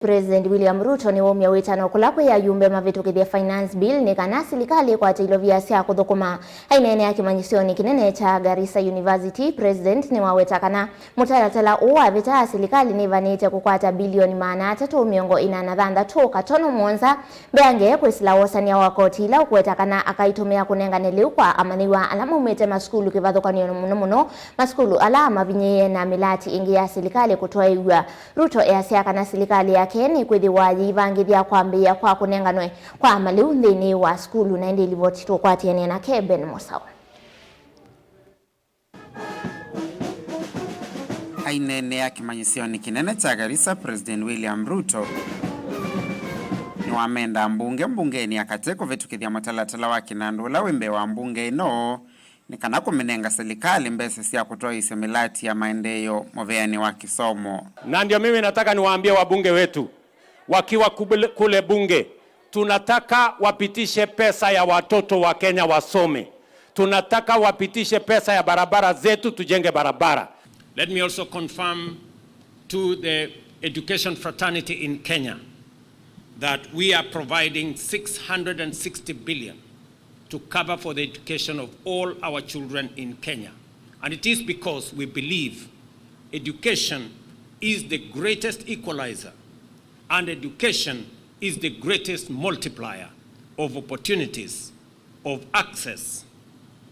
President William Ruto ni womya witano kulakwe ya yumbe mavitukithia finance bill ni kana serikali kwa tilovia sia kuthukuma ainene ya kimanyisioni kinene cha Garissa University. President ni waweta kana mutaratala uwa vita serikali ni vanite kukwata bilioni maana 386 katono monza beange kwisila wasania wa koti ila ukweta kana akaitumia kunenganeliu kwa amaniwa alama umete maskulu kivathukanio muno maskulu alama vinye na milati ingi ya serikali kutoa iwa. Ruto sia kana serikali ya Keni kwithiwa yivangithia kwambia kwa kunenganwe kwa maliu nthini wa skulu na indi livotitwo kwa tiene na Keben Mosao. Ainene ya kimanyisioni kinene cha Garissa, President William Ruto ni wamenda mbungeni akate kuvitukithia matalatala wa kinandula wimbe wa mbunge ino ni kana kuminenga serikali mbese sia kutoa isemilati ya maendeleo moveani wa kisomo. Na ndio mimi nataka niwaambie wabunge wetu wakiwa kule bunge, tunataka wapitishe pesa ya watoto wa Kenya wasome. Tunataka wapitishe pesa ya barabara zetu tujenge barabara. Let me also confirm to the education fraternity in Kenya that we are providing 660 billion to cover for the education of all our children in Kenya. And it is because we believe education is the greatest equalizer and education is the greatest multiplier of opportunities of access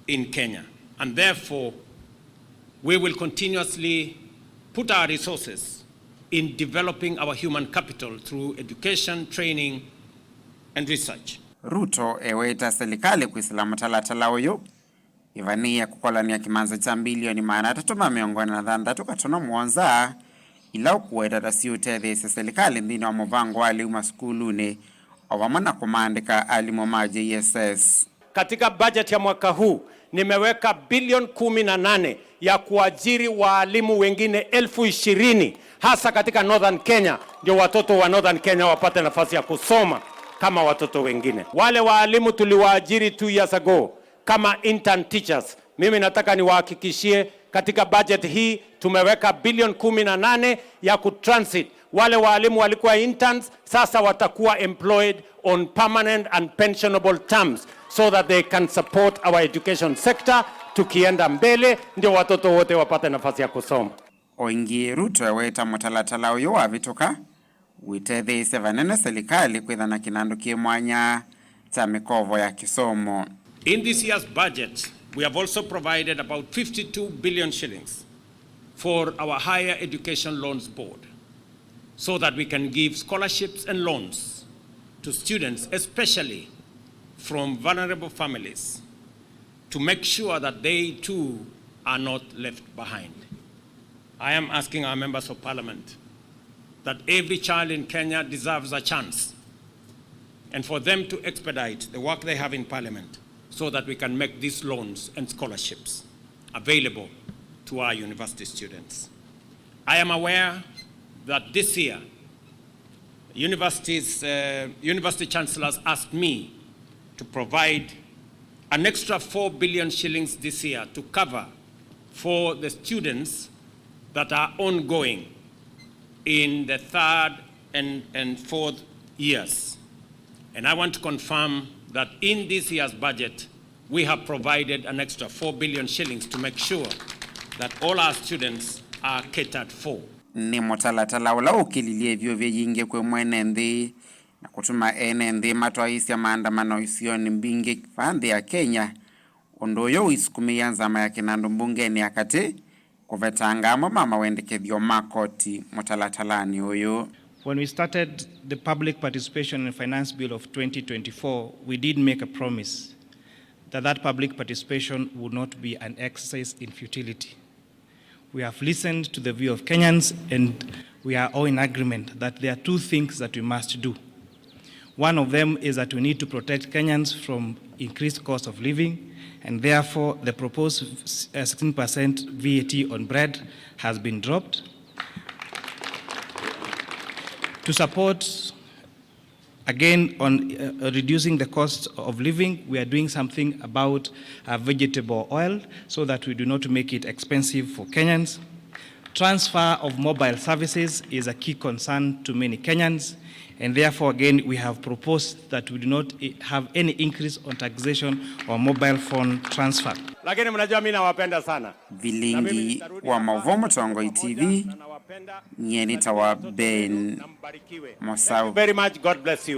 in Kenya. And therefore, we will continuously put our resources in developing our human capital through education, training, and research. Ruto eweta serikali kuisila matalatala uyu ivania kukolania kimanza cha bilioni maana 386 katono muonza ila ukuweta tasiutethi isi serikali nthini wa muvango wa aliuma skuluni ovamana kumandika alimu ma JSS. Katika budget ya mwaka huu nimeweka bilioni 18 ya kuajiri waalimu wengine 20,000 hasa katika Northern Kenya, ndio watoto wa Northern Kenya wapate nafasi ya kusoma kama watoto wengine. Wale waalimu tuliwaajiri 2 years ago kama intern teachers, mimi nataka niwahakikishie katika budget hii tumeweka bilioni 18 ya kutransit. Wale waalimu walikuwa interns sasa watakuwa employed on permanent and pensionable terms so that they can support our education sector. Tukienda mbele ndio watoto wote wapate nafasi ya kusoma. Oingi Ruto eweta mutalatala uyu wa vituka witethi ise vanene serikali kwithana kinandu kimwanya cha mikovo ya kisomo. In this year's budget, we have also provided about 52 billion shillings for our Higher Education Loans Board so that we can give scholarships and loans to students, especially from vulnerable families, to make sure that they too are not left behind. I am asking our members of parliament that every child in Kenya deserves a chance, and for them to expedite the work they have in parliament so that we can make these loans and scholarships available to our university students. I am aware that this year, university chancellors asked me to provide an extra 4 billion shillings this year to cover for the students that are ongoing in the 3rd and 4th years. And I want to confirm that in this year's budget, we have provided an extra 4 billion shillings to make sure that all our students are catered for. Ni mutalatala ula ukililie vyo vyingi kwe mwene nthi na kutuma ene nthi matwaisi ya maandamano isioni mbingi kifandhi ya Kenya ondoyo uisukumia nzama ya kinandu mbungeni akati kuvetanga mama wendekethio makoti mutalatalani uyu. When we started the public participation in the finance bill of 2024, we did make a promise that that public participation would not be an exercise in futility. We have listened to the view of Kenyans, and we are all in agreement that there are 2 things that we must do. One of them is that we need to protect Kenyans from increased cost of living, and therefore the proposed 16% VAT on bread has been dropped. To support, again, on reducing the cost of living, we are doing something about vegetable oil so that we do not make it expensive for Kenyans. transfer of mobile services is a key concern to many Kenyans, and therefore again we have proposed that we do not have any increase on taxation on mobile phone transfer. Lakini mnajua mimi nawapenda sana. Vilingi wa Mavomo Tongoi TV, Nyenita wa Ben Mosau. Very much, God bless you.